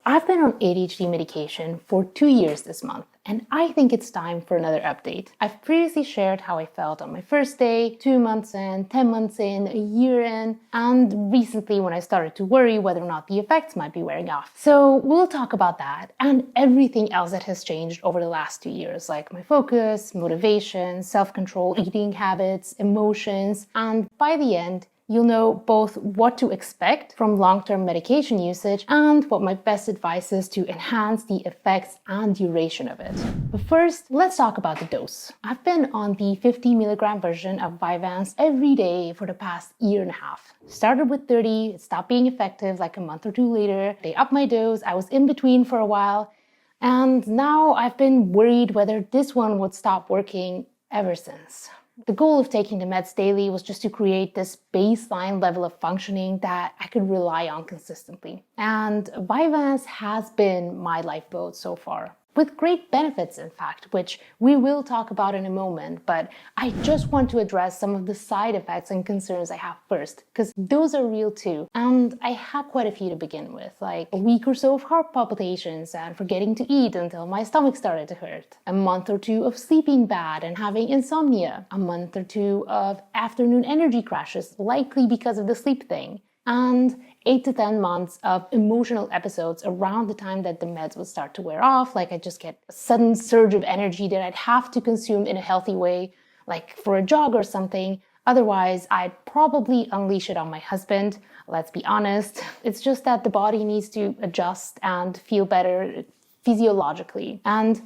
I've been on ADHD medication for 2 years this month, and I think it's time for another update. I've previously shared how I felt on my first day, 2 months in, 10 months in, a year in, and recently when I started to worry whether or not the effects might be wearing off. So we'll talk about that and everything else that has changed over the last 2 years, like my focus, motivation, self-control, eating habits, emotions, and by the end, you'll know both what to expect from long-term medication usage and what my best advice is to enhance the effects and duration of it. But first, let's talk about the dose. I've been on the 50 milligram version of Vyvanse every day for the past year and a half. Started with 30, it stopped being effective like a month or two later. They upped my dose, I was in between for a while, and now I've been worried whether this one would stop working ever since. The goal of taking the meds daily was just to create this baseline level of functioning that I could rely on consistently. And Vyvanse has been my lifeboat so far. With great benefits, in fact, which we will talk about in a moment, but I just want to address some of the side effects and concerns I have first, because those are real too. And I had quite a few to begin with, like a week or so of heart palpitations and forgetting to eat until my stomach started to hurt, a month or two of sleeping bad and having insomnia, a month or two of afternoon energy crashes, likely because of the sleep thing, and 8 to 10 months of emotional episodes around the time that the meds would start to wear off, like I'd just get a sudden surge of energy that I'd have to consume in a healthy way, like for a jog or something. Otherwise, I'd probably unleash it on my husband. Let's be honest. It's just that the body needs to adjust and feel better physiologically. And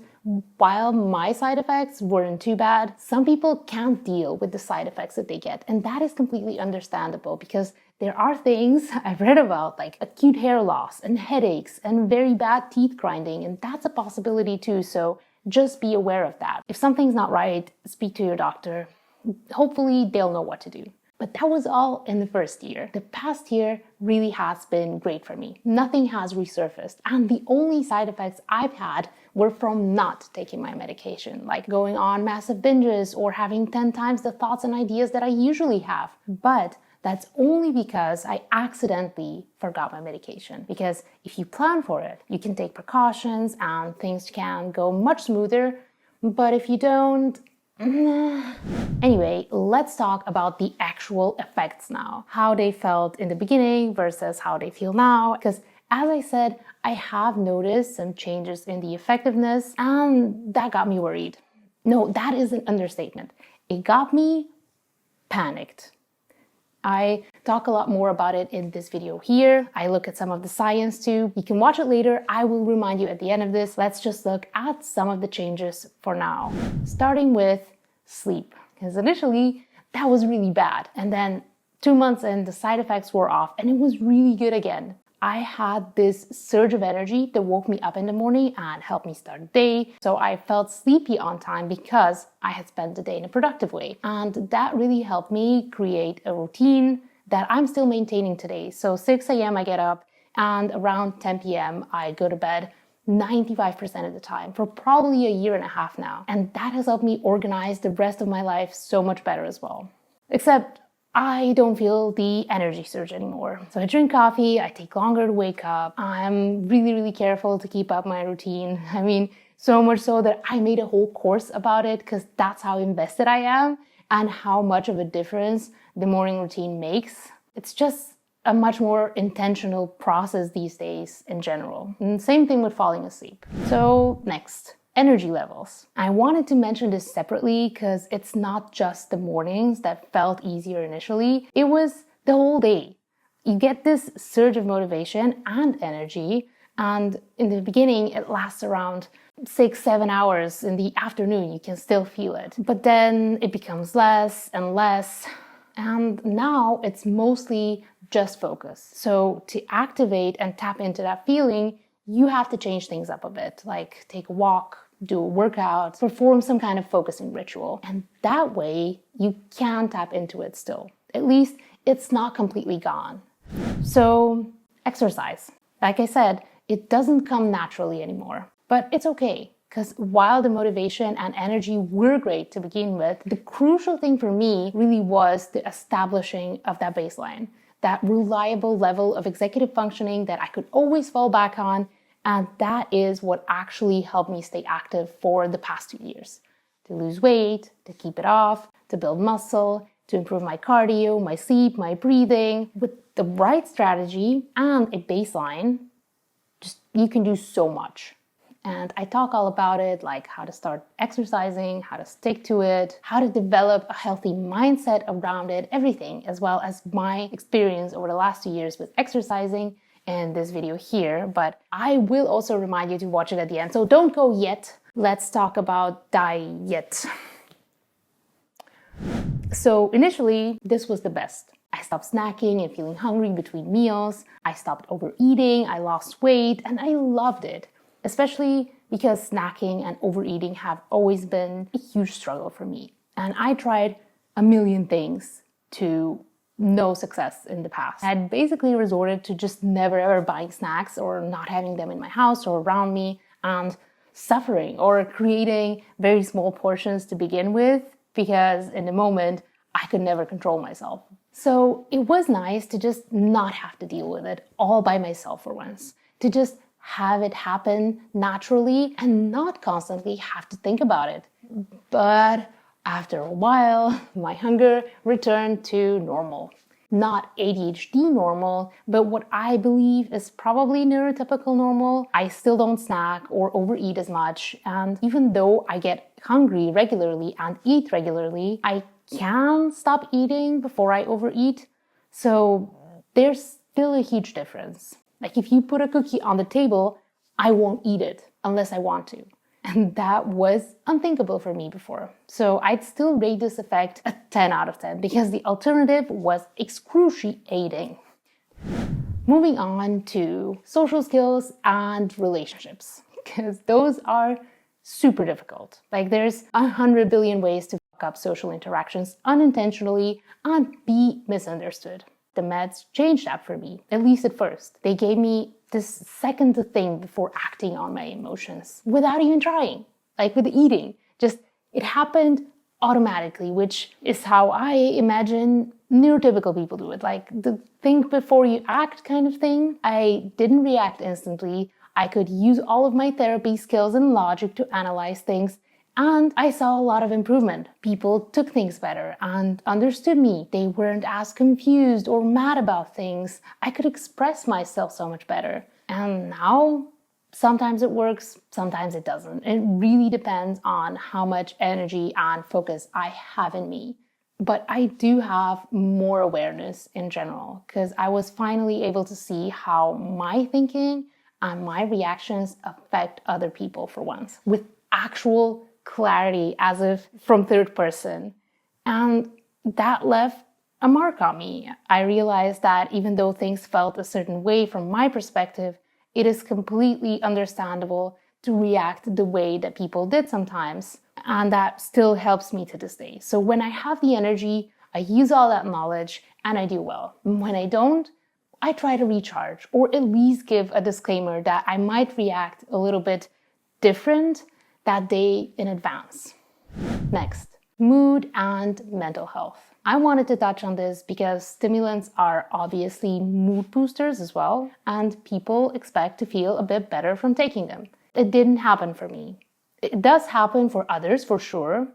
while my side effects weren't too bad, some people can't deal with the side effects that they get. And that is completely understandable because there are things I've read about like acute hair loss and headaches and very bad teeth grinding, and that's a possibility too, so just be aware of that. If something's not right, speak to your doctor. Hopefully they'll know what to do. But that was all in the first year. The past year really has been great for me. Nothing has resurfaced, and the only side effects I've had were from not taking my medication, like going on massive binges or having 10 times the thoughts and ideas that I usually have. But that's only because I accidentally forgot my medication. Because if you plan for it, you can take precautions and things can go much smoother. But if you don't, Anyway, let's talk about the actual effects now. How they felt in the beginning versus how they feel now. Because as I said, I have noticed some changes in the effectiveness, and that got me worried. No, that is an understatement. It got me panicked. I talk a lot more about it in this video here. I look at some of the science too. You can watch it later. I will remind you at the end of this. Let's just look at some of the changes for now. Starting with sleep, because initially that was really bad. And then 2 months in, the side effects wore off and it was really good again. I had this surge of energy that woke me up in the morning and helped me start the day. So I felt sleepy on time because I had spent the day in a productive way. And that really helped me create a routine that I'm still maintaining today. So 6 a.m. I get up and around 10 p.m. I go to bed 95% of the time for probably a year and a half now. And that has helped me organize the rest of my life so much better as well. Except I don't feel the energy surge anymore. So I drink coffee, I take longer to wake up. I'm really careful to keep up my routine. I mean, so much so that I made a whole course about it because that's how invested I am and how much of a difference the morning routine makes. It's just a much more intentional process these days in general. And same thing with falling asleep. So next, energy levels. I wanted to mention this separately because it's not just the mornings that felt easier initially. It was the whole day. You get this surge of motivation and energy, and in the beginning it lasts around 6-7 hours. In the afternoon you can still feel it, but then it becomes less and less, and now it's mostly just focus. So to activate and tap into that feeling, you have to change things up a bit, like take a walk, do a workout, perform some kind of focusing ritual. And that way you can tap into it still. At least it's not completely gone. So exercise. Like I said, it doesn't come naturally anymore, but it's okay. Because while the motivation and energy were great to begin with, the crucial thing for me really was the establishing of that baseline, that reliable level of executive functioning that I could always fall back on And that is what actually helped me stay active for the past 2 years. To lose weight, to keep it off, to build muscle, to improve my cardio, my sleep, my breathing. With the right strategy and a baseline, you can do so much. And I talk all about it, like how to start exercising, how to stick to it, how to develop a healthy mindset around it, everything, as well as my experience over the last 2 years with exercising in this video here. But I will also remind you to watch it at the end. So don't go yet. Let's talk about diet. So initially, this was the best. I stopped snacking and feeling hungry between meals. I stopped overeating. I lost weight and I loved it. Especially because snacking and overeating have always been a huge struggle for me. And I tried a million things to no success in the past. I had basically resorted to just never ever buying snacks or not having them in my house or around me and suffering or creating very small portions to begin with because in the moment I could never control myself. So it was nice to just not have to deal with it all by myself for once. To just have it happen naturally and not constantly have to think about it. But after a while, my hunger returned to normal. Not ADHD normal, but what I believe is probably neurotypical normal. I still don't snack or overeat as much. And even though I get hungry regularly and eat regularly, I can stop eating before I overeat. So there's still a huge difference. Like if you put a cookie on the table, I won't eat it unless I want to. And that was unthinkable for me before. So I'd still rate this effect a 10 out of 10 because the alternative was excruciating. Moving on to social skills and relationships, because those are super difficult. Like there's 100 billion ways to fuck up social interactions unintentionally and be misunderstood. The meds changed that for me, at least at first. They gave me this second to think before acting on my emotions without even trying. Like with eating, just it happened automatically, which is how I imagine neurotypical people do it. Like the think before you act kind of thing. I didn't react instantly. I could use all of my therapy skills and logic to analyze things. And I saw a lot of improvement. People took things better and understood me. They weren't as confused or mad about things. I could express myself so much better. And now, sometimes it works, sometimes it doesn't. It really depends on how much energy and focus I have in me. But I do have more awareness in general because I was finally able to see how my thinking and my reactions affect other people for once, with actual clarity as if from third person. And that left a mark on me. I realized that even though things felt a certain way from my perspective, it is completely understandable to react the way that people did sometimes. And that still helps me to this day. So when I have the energy, I use all that knowledge and I do well. When I don't, I try to recharge or at least give a disclaimer that I might react a little bit different that day in advance. Next, mood and mental health. I wanted to touch on this because stimulants are obviously mood boosters as well, and people expect to feel a bit better from taking them. It didn't happen for me. It does happen for others for sure,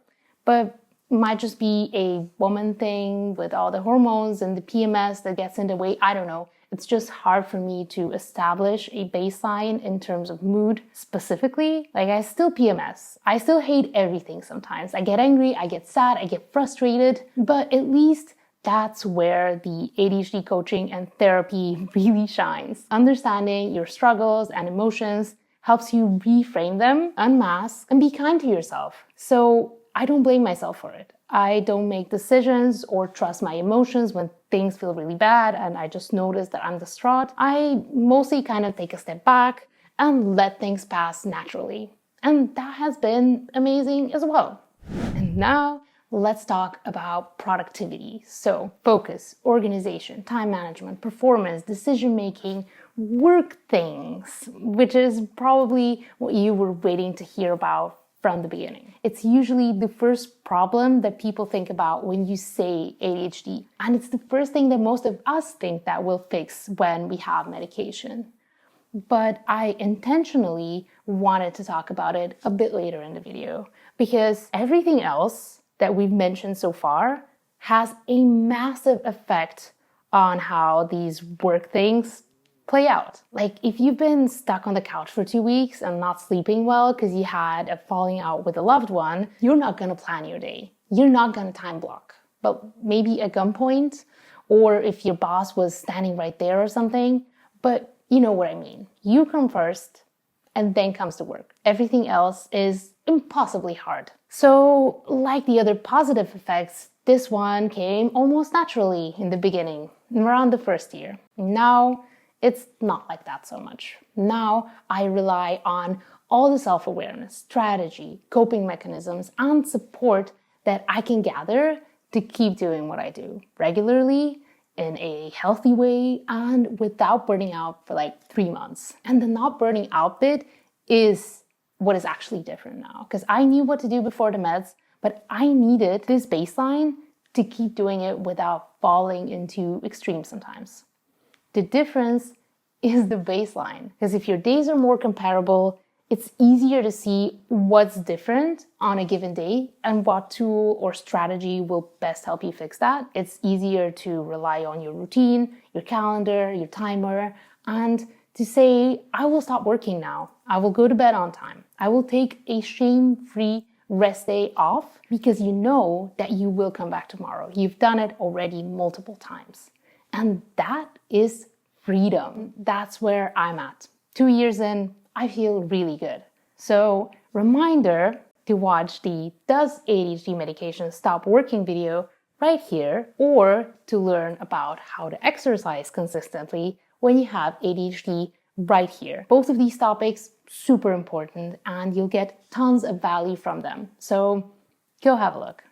but it might just be a woman thing with all the hormones and the PMS that gets in the way. I don't know. It's just hard for me to establish a baseline in terms of mood specifically. Like I still PMS. I still hate everything sometimes. I get angry, I get sad, I get frustrated. But at least that's where the ADHD coaching and therapy really shines. Understanding your struggles and emotions helps you reframe them, unmask, and be kind to yourself. So I don't blame myself for it. I don't make decisions or trust my emotions when things feel really bad and I just notice that I'm distraught. I mostly kind of take a step back and let things pass naturally. And that has been amazing as well. And now let's talk about productivity. So focus, organization, time management, performance, decision-making, work things, which is probably what you were waiting to hear about from the beginning. It's usually the first problem that people think about when you say ADHD. And it's the first thing that most of us think that we'll fix when we have medication. but I intentionally wanted to talk about it a bit later in the video because everything else that we've mentioned so far has a massive effect on how these work things play out. Like if you've been stuck on the couch for 2 weeks and not sleeping well because you had a falling out with a loved one, you're not going to plan your day. You're not going to time block. But maybe at gunpoint, or if your boss was standing right there or something. But you know what I mean. You come first and then comes the work. Everything else is impossibly hard. So like the other positive effects, this one came almost naturally in the beginning, around the first year. Now, it's not like that so much. Now, I rely on all the self-awareness, strategy, coping mechanisms, and support that I can gather to keep doing what I do regularly, in a healthy way, and without burning out for like 3 months. And the not burning out bit is what is actually different now. Because I knew what to do before the meds, but I needed this baseline to keep doing it without falling into extremes sometimes. The difference is the baseline. Because if your days are more comparable, it's easier to see what's different on a given day and what tool or strategy will best help you fix that. It's easier to rely on your routine, your calendar, your timer, and to say, I will stop working now. I will go to bed on time. I will take a shame-free rest day off because you know that you will come back tomorrow. You've done it already multiple times. And that is freedom. That's where I'm at. 2 years in, I feel really good. So, reminder to watch the Does ADHD Medication Stop Working video right here, or to learn about how to exercise consistently when you have ADHD right here. Both of these topics, super important, and you'll get tons of value from them. So, go have a look.